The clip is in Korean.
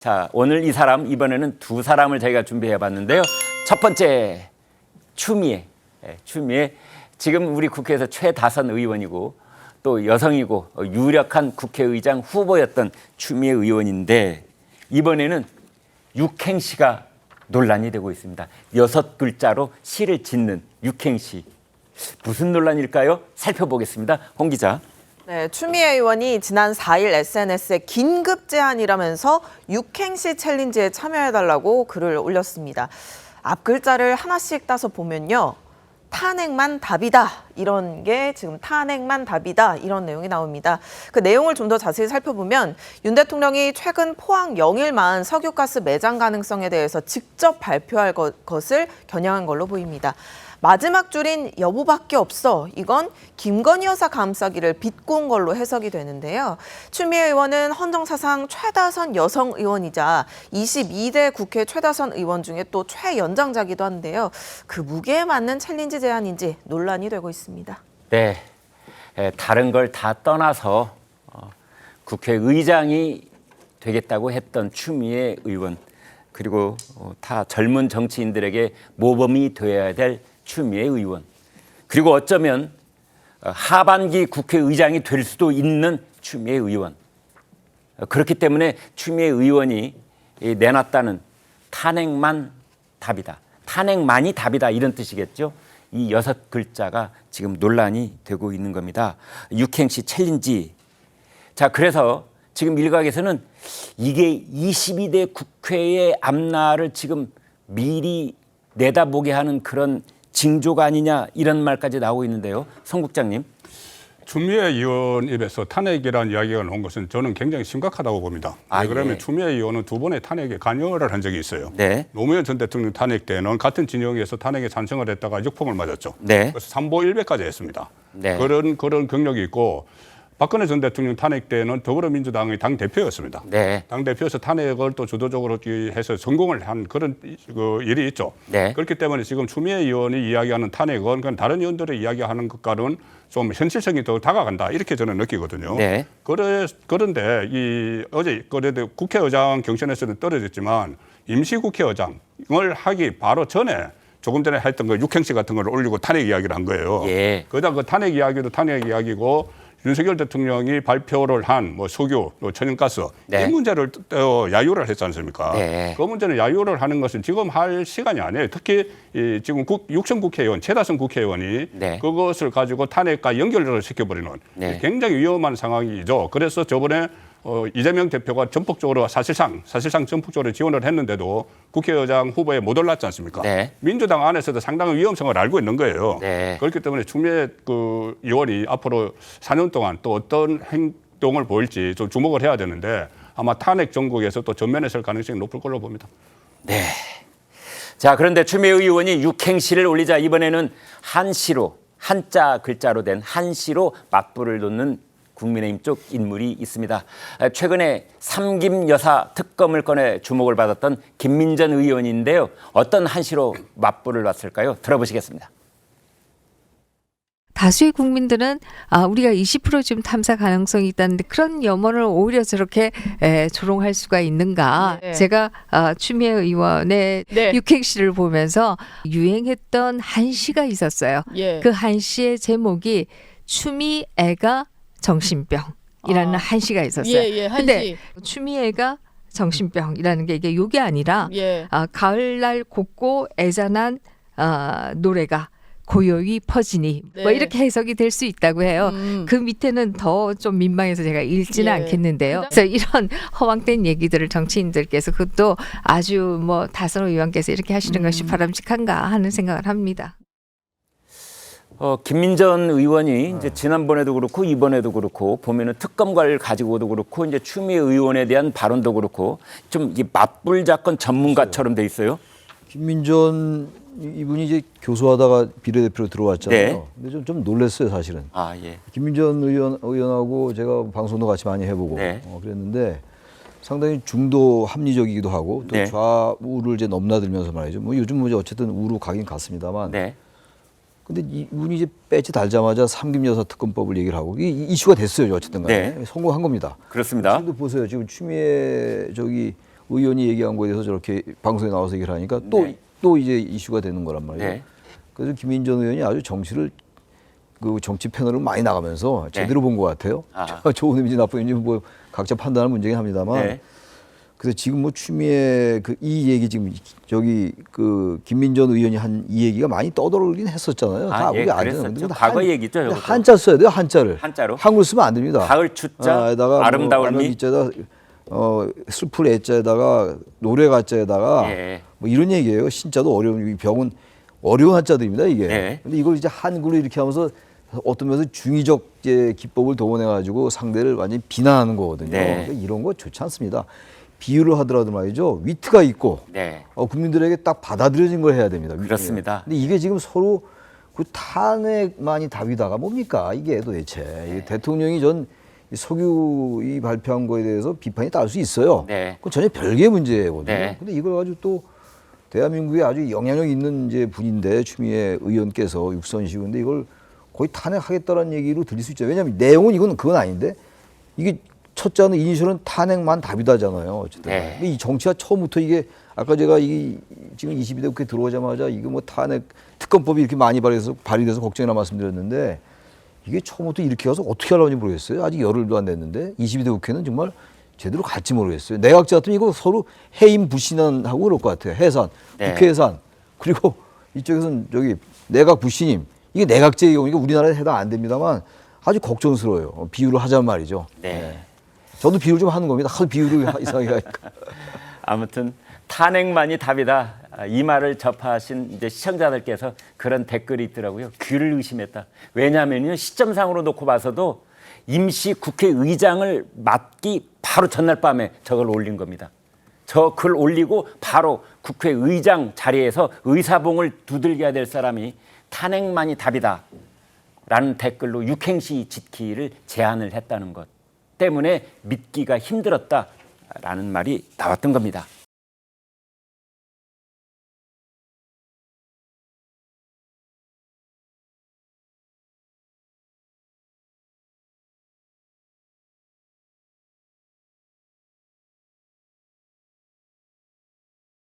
자, 오늘 이 사람, 이번에는 두 사람을 저희가 준비해 봤는데요. 첫 번째, 추미애. 추미애. 지금 우리 국회에서 최다선 의원이고 또 여성이고 유력한 국회의장 후보였던 추미애 의원인데 이번에는 육행시가 논란이 되고 있습니다. 6글자로 시를 짓는 육행시. 무슨 논란일까요? 살펴보겠습니다. 홍 기자. 네, 추미애 의원이 지난 4일 SNS에 긴급 제안이라면서 육행시 챌린지에 참여해달라고 글을 올렸습니다. 앞 글자를 하나씩 따서 보면요. 탄핵만 답이다. 이런 게 지금 탄핵만 답이다. 이런 내용이 나옵니다. 그 내용을 좀 더 자세히 살펴보면 윤 대통령이 최근 포항 영일마을 석유가스 매장 가능성에 대해서 직접 발표할 것을 겨냥한 걸로 보입니다. 마지막 줄인 여보밖에 없어. 이건 김건희 여사 감싸기를 비꼰 걸로 해석이 되는데요. 추미애 의원은 헌정사상 최다선 여성 의원이자 22대 국회 최다선 의원 중에 또 최연장자기도 한데요. 그 무게에 맞는 챌린지 제안인지 논란이 되고 있습니다. 네, 다른 걸 다 떠나서 국회의장이 되겠다고 했던 추미애 의원 그리고 다 젊은 정치인들에게 모범이 되어야 될 추미애 의원 그리고 어쩌면 하반기 국회의장이 될 수도 있는 추미애 의원 그렇기 때문에 추미애 의원이 내놨다는 탄핵만 답이다. 탄핵만이 답이다 이런 뜻이겠죠. 이 6글자가 지금 논란이 되고 있는 겁니다. 육행시 챌린지. 자, 그래서 지금 일각에서는 이게 22대 국회의 앞날을 지금 미리 내다보게 하는 그런 징조가 아니냐 이런 말까지 나오고 있는데요. 성 국장님. 추미애 의원 입에서 탄핵이라는 이야기가 나온 것은 저는 굉장히 심각하다고 봅니다. 그러면 추미애 의원은 2번의 탄핵에 관여를 한 적이 있어요. 네. 노무현 전 대통령 탄핵 때는 같은 진영에서 탄핵에 찬성을 했다가 역풍을 맞았죠. 네. 그래서 3보 1배까지 했습니다. 네. 그런 경력이 있고 박근혜 전 대통령 탄핵 때는 더불어민주당의 당 대표였습니다. 네. 당 대표에서 탄핵을 또 주도적으로 해서 성공을 한 그런 일이 있죠. 네. 그렇기 때문에 지금 추미애 의원이 이야기하는 탄핵은 그건 다른 의원들이 이야기하는 것과는 좀 현실성이 더 다가간다 이렇게 저는 느끼거든요. 네. 그런데 어제 그래도 국회의장 경선에서는 떨어졌지만 임시국회의장을 하기 바로 전에 조금 전에 했던 그 육행시 같은 걸 올리고 탄핵 이야기를 한 거예요. 예. 그러다 그 탄핵 이야기도 탄핵 이야기고 윤석열 대통령이 발표를 한 석유, 천연가스 네. 이 문제를 야유를 했지 않습니까? 네. 그 문제는 야유를 하는 것은 지금 할 시간이 아니에요. 특히 지금 육선 국회의원, 최다선 국회의원이 네. 그것을 가지고 탄핵과 연결을 시켜버리는 네. 굉장히 위험한 상황이죠. 그래서 저번에 이재명 대표가 전폭적으로 사실상 전폭적으로 지원을 했는데도 국회의장 후보에 못 올랐지 않습니까? 네. 민주당 안에서도 상당한 위험성을 알고 있는 거예요. 네. 그렇기 때문에 추미애 의원이 앞으로 4년 동안 또 어떤 행동을 보일지 좀 주목을 해야 되는데 아마 탄핵 전국에서 또 전면에 설 가능성이 높을 걸로 봅니다. 네. 자, 그런데 추미애 의원이 육행시를 올리자 이번에는 한시로 한자 글자로 된 한시로 맞불을 놓는 국민의힘 쪽 인물이 있습니다. 최근에 삼김 여사 특검을 꺼내 주목을 받았던 김민전 의원인데요. 어떤 한시로 맞불을 놨을까요? 들어보시겠습니다. 다수의 국민들은 우리가 20% 지금 탐사 가능성이 있다는데 그런 염원을 오히려 저렇게 조롱할 수가 있는가. 네. 제가 추미애 의원의 네. 육행시를 보면서 유행했던 한시가 있었어요. 예. 그 한시의 제목이 추미애가 정신병이라는 한시가 있었어요. 예, 한시. 근데 추미애가 정신병이라는 게 이게 욕이 아니라 예. 가을날 곱고 애잔한 노래가 고요히 퍼지니 네. 뭐 이렇게 해석이 될 수 있다고 해요. 음. 그 밑에는 더 좀 민망해서 제가 읽지는 예. 않겠는데요. 그래서 이런 허황된 얘기들을 정치인들께서 그것도 아주 뭐 다선 의원께서 이렇게 하시는 것이 바람직한가 하는 생각을 합니다. 김민전 의원이 이제 지난번에도 그렇고 이번에도 그렇고 보면은 특검과를 가지고도 그렇고 이제 추미애 의원에 대한 발언도 그렇고 좀 이 맞불 작권 전문가처럼 돼 있어요. 김민전 이분이 이제 교수하다가 비례대표로 들어왔잖아요. 네. 근데 좀 놀랐어요, 사실은. 아, 예. 김민전 의원하고 제가 방송도 같이 많이 해보고 네. 그랬는데 상당히 중도 합리적이기도 하고 또 네. 좌우를 이제 넘나들면서 말이죠. 뭐 요즘 뭐 어쨌든 우로 가긴 갔습니다만. 네. 근데 이분이 이제 배지 달자마자 삼김여사 특검법을 얘기를 하고 이게 이슈가 됐어요, 어쨌든 간에. 네. 성공한 겁니다. 그렇습니다. 지금도 보세요. 지금 추미애 의원이 얘기한 거에 대해서 저렇게 방송에 나와서 얘기를 하니까 네. 또 이제 이슈가 되는 거란 말이에요. 네. 그래서 김인전 의원이 아주 정치를 그 정치 패널을 많이 나가면서 네. 제대로 본 것 같아요. 아. 좋은 의미인지 나쁜 의미인지 뭐 각자 판단할 문제긴 합니다만. 네. 그래서 지금 뭐 추미애 그 이 얘기 지금 저기 그 김민전 의원이 한 이 얘기가 많이 떠돌긴 했었잖아요. 다 예, 우리가 알잖아요. 그랬었죠. 근데 과거 얘기죠, 근데 이것도. 한자 써야 돼요. 한자를. 한자로? 한글 쓰면 안 됩니다. 가을 추자, 에다가 아름다울 미. 이자에다 슬플 애자에다가 노래 가자에다가 예. 뭐 이런 얘기예요. 신자도 어려운 이 병은 어려운 한자들입니다 이게. 예. 근데 이걸 이제 한글로 이렇게 하면서 어떤 면에서 중의적 이제 기법을 동원해 가지고 상대를 완전히 비난하는 거거든요. 네. 그러니까 이런 거 좋지 않습니다. 비유를 하더라도 말이죠. 위트가 있고 네. 국민들에게 딱 받아들여진 걸 해야 됩니다. 그렇습니다. 근데 이게 지금 서로 그 탄핵만이 답이다가 뭡니까 이게 도대체. 네. 이게 대통령이 전 석유 이 발표한 거에 대해서 비판이 따를 수 있어요. 네. 그건 전혀 별개의 문제거든요. 네. 근데 이걸 가지고 또 대한민국에 아주 영향력 있는 이제 분인데 추미애 의원께서 육선시고 근데 이걸 거의 탄핵하겠다는 얘기로 들릴 수 있죠. 왜냐하면 내용은 그건 아닌데 이게 첫째는 이니셜은 탄핵만 답이다잖아요. 어쨌든. 네. 근데 이 정치가 처음부터 이게 아까 제가 이 지금 22대 국회 들어오자마자 이거 뭐 탄핵 특검법이 이렇게 많이 발의돼서 걱정이나 말씀드렸는데 이게 처음부터 이렇게 가서 어떻게 하려는지 모르겠어요. 아직 열흘도 안 됐는데 22대 국회는 정말 제대로 갈지 모르겠어요. 내각제 같으면 이거 서로 해임 불신하고 그럴 것 같아요. 해산, 네. 국회 해산. 그리고 이쪽에서는 저기 내각 불신임. 이게 내각제의 경우니까 우리나라에 해당 안 됩니다만 아주 걱정스러워요. 비유를 하자면 말이죠. 네. 저도 비유를 좀 하는 겁니다. 하도 비유를 이상하게 하니까. 아무튼 탄핵만이 답이다. 이 말을 접하신 이제 시청자들께서 그런 댓글이 있더라고요. 귀를 의심했다. 왜냐하면요 시점상으로 놓고 봐서도 임시 국회의장을 맡기 바로 전날 밤에 저걸 올린 겁니다. 저 글 올리고 바로 국회의장 자리에서 의사봉을 두들겨야 될 사람이 탄핵만이 답이다. 라는 댓글로 육행시 짓기를 제안을 했다는 것 때문에 믿기가 힘들었다라는 말이 나왔던 겁니다.